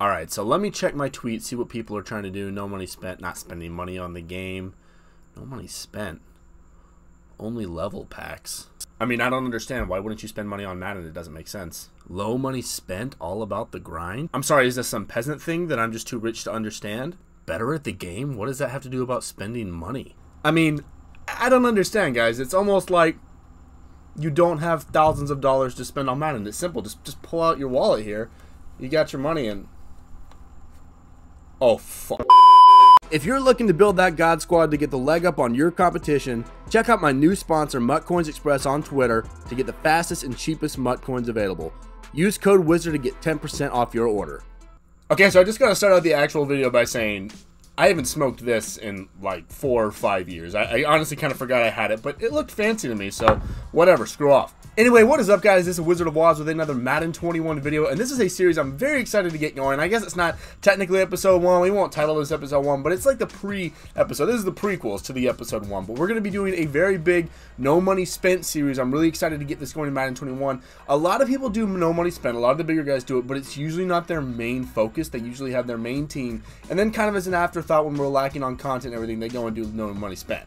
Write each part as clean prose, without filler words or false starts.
Alright, so let me check my tweets, see what people are trying to do. No money spent, not spending money on the game. No money spent. Only level packs. I mean, I don't understand. Why wouldn't you spend money on Madden? It doesn't make sense. Low money spent, all about the grind? I'm sorry, is this some peasant thing that I'm just too rich to understand? Better at the game? What does that have to do about spending money? I mean, I don't understand, guys. It's almost like you don't have thousands of dollars to spend on Madden. It's simple. Just pull out your wallet here. You got your money and... Oh, fuck. If you're looking to build that God Squad to get the leg up on your competition, check out my new sponsor, MutCoins Express, on Twitter to get the fastest and cheapest MUT coins available. Use code WIZARD to get 10% off your order. Okay, so I just gotta start out the actual video by saying I haven't smoked this in like 4 or 5 years. I honestly kind of forgot I had it, but it looked fancy to me, so whatever, screw off. Anyway, what is up, guys? This is Wizard of Woz with another Madden 21 video, and this is a series I'm very excited to get going. I guess it's not technically episode 1. We won't title this episode 1, but it's like the pre-episode. This is the prequels to the episode 1, but we're going to be doing a very big no money spent series. I'm really excited to get this going in Madden 21. A lot of people do no money spent. A lot of the bigger guys do it, but it's usually not their main focus. They usually have their main team, and then kind of as an afterthought when we're lacking on content and everything, they go and do no money spent.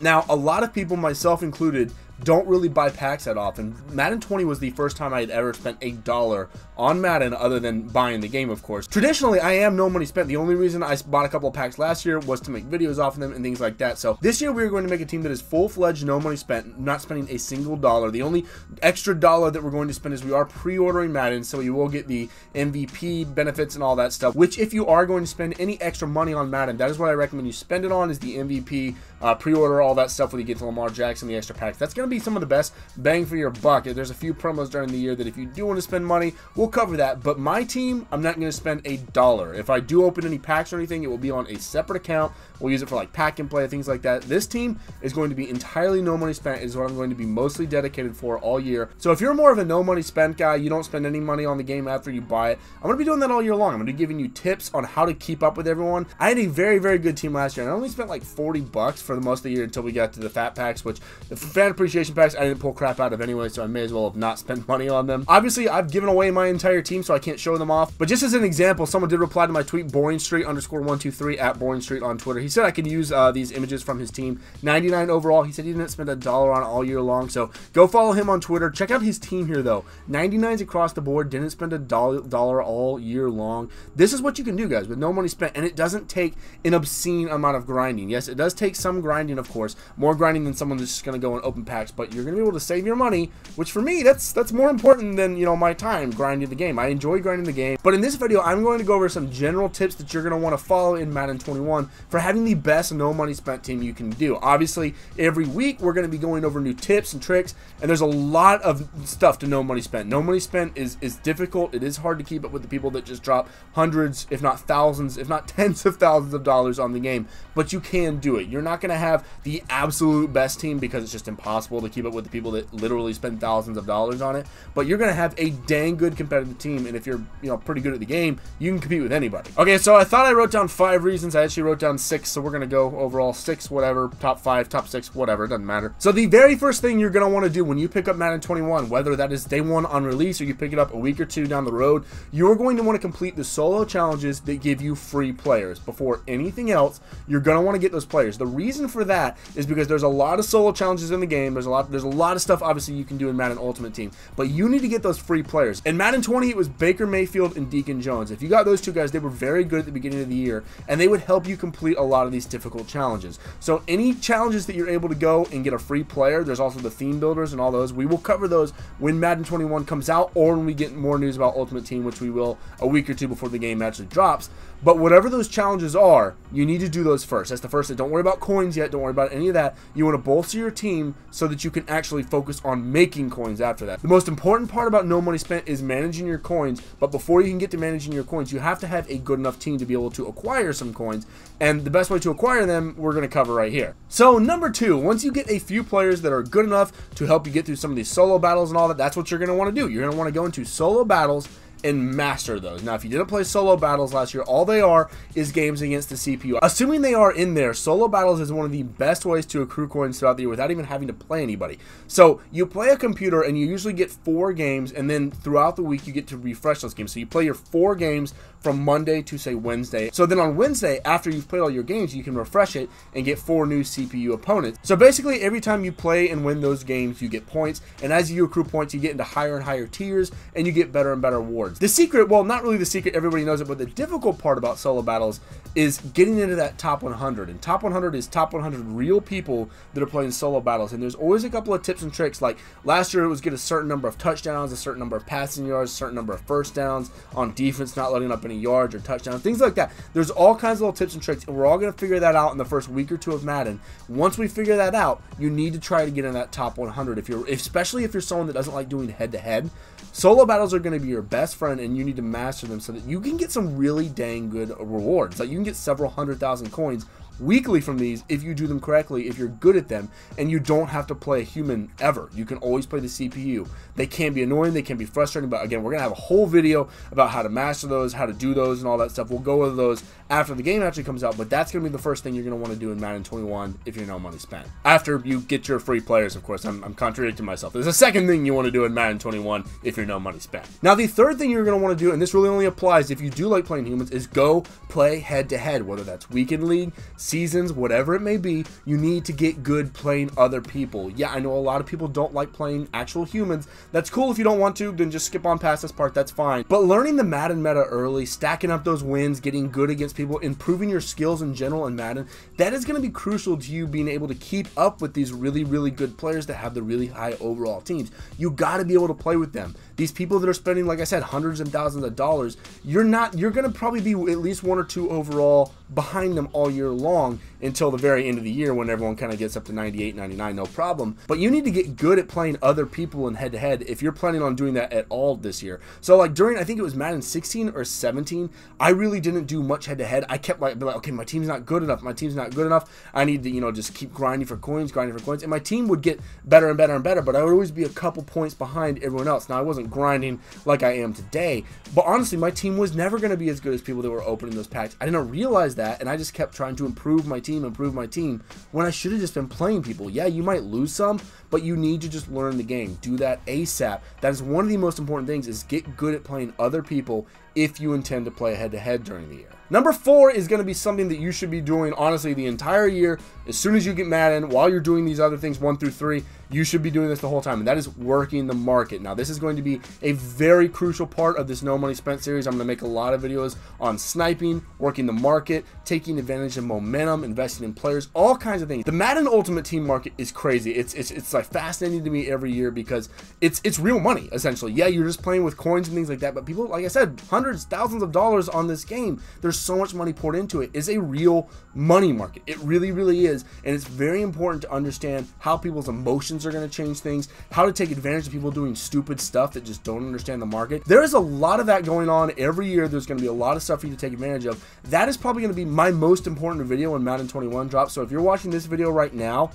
Now, a lot of people, myself included, don't really buy packs that often. Madden 20 was the first time I had ever spent $1 on Madden other than buying the game, of course. Traditionally, I am no money spent. The only reason I bought a couple of packs last year was to make videos off of them and things like that. So this year we are going to make a team that is full-fledged no money spent, not spending a single dollar. The only extra dollar that we're going to spend is we are pre-ordering Madden, so you will get the MVP benefits and all that stuff, which if you are going to spend any extra money on Madden, that is what I recommend you spend it on, is the MVP, pre-order, all that stuff when you get to Lamar Jackson, the extra packs. That's going to be some of the best bang for your buck. There's a few promos during the year that if you do want to spend money, we'll cover that. But my team, I'm not going to spend $1. If I do open any packs or anything, it will be on a separate account. We'll use it for like pack and play, things like that. This team is going to be entirely no money spent. Is what I'm going to be mostly dedicated for all year. So if you're more of a no money spent guy, you don't spend any money on the game after you buy it, I'm going to be doing that all year long. I'm going to be giving you tips on how to keep up with everyone. I had a very, very good team last year, and I only spent like $40 for the most of the year until we got to the fat packs, which the fan appreciation packs I didn't pull crap out of anyway, so I may as well have not spent money on them. Obviously, I've given away my entire team, so I can't show them off. But just as an example, someone did reply to my tweet, BoringStreet_123 at BoringStreet on Twitter. He said I could use these images from his team. 99 overall. He said he didn't spend $1 on it all year long, so go follow him on Twitter. Check out his team here, though. 99s across the board. Didn't spend $1 all year long. This is what you can do, guys, with no money spent, and it doesn't take an obscene amount of grinding. Yes, it does take some grinding, of course, more grinding than someone that's just going to go and open packs, but you're going to be able to save your money, which for me, that's more important than, you know, my time grinding the game. I enjoy grinding the game, but in this video, I'm going to go over some general tips that you're going to want to follow in Madden 21 for having the best no money spent team you can do. Obviously, every week, we're going to be going over new tips and tricks, and there's a lot of stuff to no money spent. No money spent is difficult. It is hard to keep up with the people that just drop hundreds, if not thousands, if not tens of thousands of dollars on the game, but you can do it. You're not going to have the absolute best team because it's just impossible to keep up with the people that literally spend thousands of dollars on it, but you're going to have a dang good competitive team, and if you're, you know, pretty good at the game, you can compete with anybody. Okay, so I thought I wrote down 5 reasons. I actually wrote down 6, so we're going to go overall 6, whatever, top 5, top 6, whatever, it doesn't matter. So the very first thing you're going to want to do when you pick up Madden 21, whether that is day 1 on release or you pick it up a week or 2 down the road, you're going to want to complete the solo challenges that give you free players. Before anything else, you're going to want to get those players. The reason for that is because there's a lot of solo challenges in the game. There's a lot of stuff obviously you can do in Madden Ultimate Team, but you need to get those free players. In Madden 20, it was Baker Mayfield and Deacon Jones. If you got those 2 guys, they were very good at the beginning of the year, and they would help you complete a lot of these difficult challenges. So any challenges that you're able to go and get a free player, there's also the theme builders and all those. We will cover those when Madden 21 comes out, or when we get more news about Ultimate Team, which we will a week or 2 before the game actually drops. But whatever those challenges are, you need to do those first. That's the first thing. Don't worry about coins yet. Don't worry about any of that. You want to bolster your team so that you can actually focus on making coins after that. The most important part about no money spent is managing your coins, but before you can get to managing your coins, you have to have a good enough team to be able to acquire some coins, and the best way to acquire them, we're going to cover right here. So number 2, once you get a few players that are good enough to help you get through some of these solo battles and all that, that's what you're going to want to do. You're going to want to go into solo battles and master those. Now, if you didn't play solo battles last year, all they are is games against the CPU. Assuming they are in there, solo battles is one of the best ways to accrue coins throughout the year without even having to play anybody. So you play a computer and you usually get 4 games, and then throughout the week you get to refresh those games. So you play your 4 games from Monday to, say, Wednesday. So then on Wednesday, after you've played all your games, you can refresh it and get 4 new CPU opponents. So basically, every time you play and win those games, you get points, and as you accrue points, you get into higher and higher tiers, and you get better and better awards. The secret, well, not really the secret, everybody knows it, but the difficult part about solo battles is getting into that top 100, and top 100 is top 100 real people that are playing solo battles, and there's always a couple of tips and tricks. Like last year, it was get a certain number of touchdowns, a certain number of passing yards, a certain number of first downs, on defense not letting up any yards or touchdowns, things like that. There's all kinds of little tips and tricks, and we're all going to figure that out in the first week or 2 of Madden. Once we figure that out, you need to try to get in that top 100. Especially if you're someone that doesn't like doing head-to-head, solo battles are going to be your best friend, and you need to master them so that you can get some really dang good rewards. Like you can get several 100,000 coins weekly from these if you do them correctly, if you're good at them, and you don't have to play a human ever. You can always play the CPU. They can be annoying, they can be frustrating, but again, we're going to have a whole video about how to master those, how to do those, and all that stuff. We'll go over those after the game actually comes out, but that's going to be the first thing you're going to want to do in Madden 21 if you're no money spent. After you get your free players, of course. I'm contradicting myself. There's a second thing you want to do in Madden 21 if you're no money spent. Now, the third thing you're going to want to do, and this really only applies if you do like playing humans, is go play head-to-head, whether that's weekend league, seasons, whatever it may be. You need to get good playing other people. Yeah, I know a lot of people don't like playing actual humans. That's cool. If you don't want to, then just skip on past this part, that's fine. But learning the Madden meta early, stacking up those wins, getting good against people, improving your skills in general in Madden, that is going to be crucial to you being able to keep up with these really, really good players that have the really high overall teams. You got to be able to play with them. These people that are spending, like I said, hundreds and thousands of dollars, you're going to probably be at least 1 or 2 overall behind them all year long until the very end of the year when everyone kind of gets up to 98, 99, no problem. But you need to get good at playing other people in head-to-head if you're planning on doing that at all this year. So like during, I think it was Madden 16 or 17, I really didn't do much head-to-head. I kept like, okay, my team's not good enough. My team's not good enough. I need to, you know, just keep grinding for coins. And my team would get better and better and better, but I would always be a couple points behind everyone else. Now, I wasn't grinding like I am today, but honestly, my team was never going to be as good as people that were opening those packs. I didn't realize that, and I just kept trying to improve my team when I should have just been playing people. Yeah, you might lose some, but you need to just learn the game. Do that ASAP. That is one of the most important things, is get good at playing other people if you intend to play head-to-head during the year. Number 4 is going to be something that you should be doing, honestly, the entire year. As soon as you get Madden, while you're doing these other things, 1 through 3, you should be doing this the whole time, and that is working the market. Now, this is going to be a very crucial part of this No Money Spent series. I'm going to make a lot of videos on sniping, working the market, taking advantage of momentum, investing in players, all kinds of things. The Madden Ultimate Team market is crazy. It's like fascinating to me every year because it's real money, essentially. Yeah, you're just playing with coins and things like that, but people, like I said, hundreds, thousands of dollars on this game. There's so much money poured into it. It's a real money market. It really, really is, and it's very important to understand how people's emotions are going to change things, how to take advantage of people doing stupid stuff that just don't understand the market. There is a lot of that going on every year. There's going to be a lot of stuff for you to take advantage of. That is probably going to be my most important video when Madden 21 drops. So if you're watching this video right now,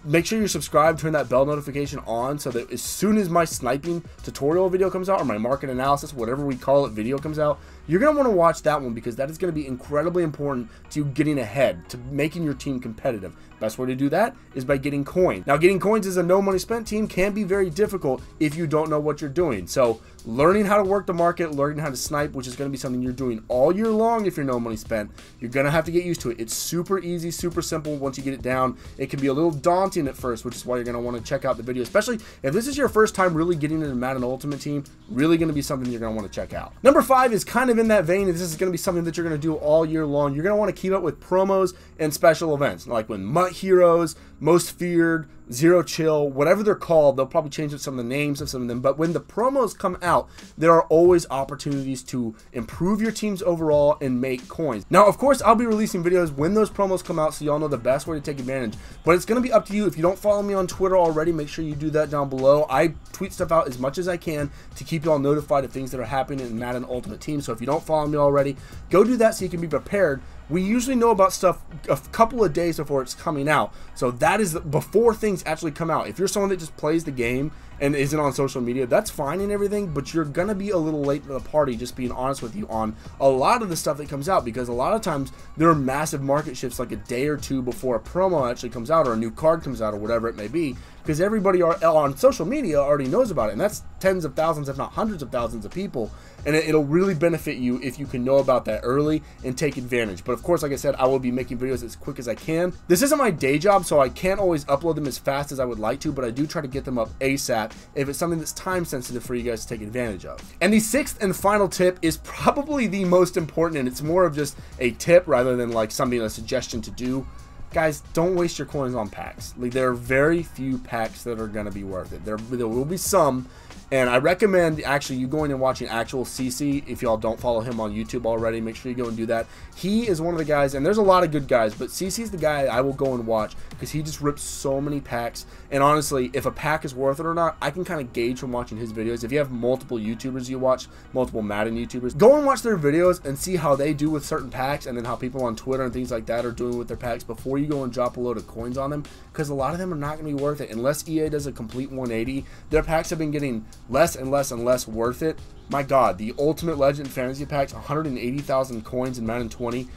make sure you're subscribed, turn that bell notification on so that as soon as my sniping tutorial video comes out, or my market analysis, whatever we call it, video comes out, you're going to want to watch that one, because that is going to be incredibly important to you getting ahead, to making your team competitive. Best way to do that is by getting coins. Now, getting coins as a no money spent team can be very difficult if you don't know what you're doing. So learning how to work the market, learning how to snipe, which is going to be something you're doing all year long if you're no money spent, you're going to have to get used to it. It's super easy, super simple once you get it down. It can be a little daunting at first, which is why you're going to want to check out the video, especially if this is your first time really getting into Madden Ultimate Team. Really going to be something you're going to want to check out. Number 5 is kind of in that vein. This is going to be something that you're going to do all year long. You're going to want to keep up with promos and special events, like when MUT Heroes, Most Feared, Zero Chill, whatever they're called. They'll probably change up some of the names of some of them, but when the promos come out, there are always opportunities to improve your teams overall and make coins. Now, of course, I'll be releasing videos when those promos come out, so y'all know the best way to take advantage, but it's going to be up to you. If you don't follow me on Twitter already, make sure you do that down below. I tweet stuff out as much as I can to keep y'all notified of things that are happening in Madden Ultimate Team, so if you don't follow me already, go do that so you can be prepared. We usually know about stuff a couple of days before it's coming out, so that is before things actually come out. If you're someone that just plays the game and isn't on social media, that's fine and everything, but you're gonna be a little late to the party, just being honest with you, on a lot of the stuff that comes out, because a lot of times there are massive market shifts like a day or two before a promo actually comes out, or a new card comes out, or whatever it may be, because everybody on social media already knows about it, and that's tens of thousands, if not hundreds of thousands of people, and it'll really benefit you if you can know about that early and take advantage. But of course, like I said, I will be making videos as quick as I can. This isn't my day job, so I can't always upload them as fast as I would like to, but I do try to get them up ASAP if it's something that's time sensitive for you guys to take advantage of. And the sixth and final tip is probably the most important, and it's more of just a tip rather than like something, a suggestion to do. Guys, don't waste your coins on packs. Like, there are very few packs that are going to be worth it. There will be some, and I recommend actually you going and watching actual CC. If y'all don't follow him on YouTube already, make sure you go and do that. He is one of the guys, and there's a lot of good guys, but CC's the guy I will go and watch because he just rips so many packs. And honestly, if a pack is worth it or not, I can kind of gauge from watching his videos. If you have multiple YouTubers you watch, multiple Madden YouTubers, go and watch their videos and see how they do with certain packs, and then how people on Twitter and things like that are doing with their packs before you go and drop a load of coins on them, because a lot of them are not going to be worth it unless EA does a complete 180. Their packs have been getting less and less and less worth it. My God, the Ultimate Legend Fantasy packs, 180,000 coins in Madden 20.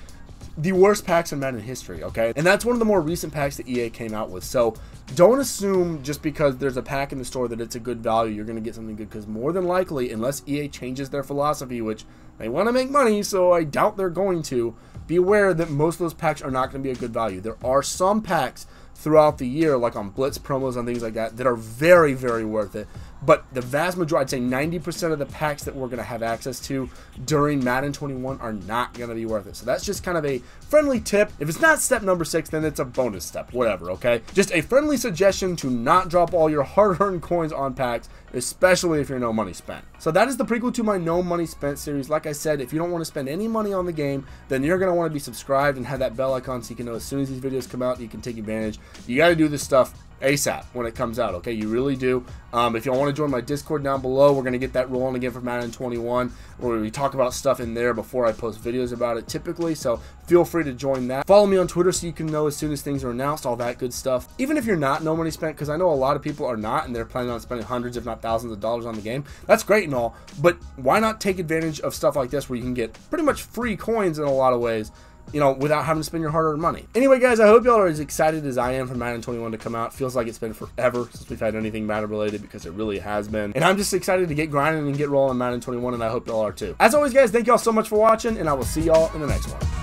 The worst packs in Madden history, okay? And that's one of the more recent packs that EA came out with. So don't assume just because there's a pack in the store that it's a good value, you're going to get something good, because more than likely, unless EA changes their philosophy, which they want to make money, so I doubt they're going to, be aware that most of those packs are not going to be a good value. There are some packs throughout the year, like on Blitz promos and things like that, that are very, very worth it. But the vast majority, I'd say 90% of the packs that we're going to have access to during Madden 21 are not going to be worth it. So that's just kind of a friendly tip. If it's not step number 6, then it's a bonus step, whatever, okay? Just a friendly suggestion to not drop all your hard-earned coins on packs, especially if you're no money spent. So that is the prequel to my no money spent series. Like I said, if you don't want to spend any money on the game, then you're going to want to be subscribed and have that bell icon so you can know as soon as these videos come out, you can take advantage. You got to do this stuff ASAP when it comes out, okay? You really do. If you want to join my Discord down below, we're going to get that rolling again for Madden 21, where we talk about stuff in there before I post videos about it typically, so feel free to join that. Follow me on Twitter so you can know as soon as things are announced, all that good stuff. Even if you're not no money spent, because I know a lot of people are not, and they're planning on spending hundreds if not thousands of dollars on the game. That's great and all, but why not take advantage of stuff like this where you can get pretty much free coins in a lot of ways, you know, without having to spend your hard-earned money. Anyway, guys, I hope y'all are as excited as I am for Madden 21 to come out. Feels like it's been forever since we've had anything Madden related, because it really has been. And I'm just excited to get grinding and get rolling Madden 21, and I hope y'all are too. As always, guys, thank y'all so much for watching, and I will see y'all in the next one.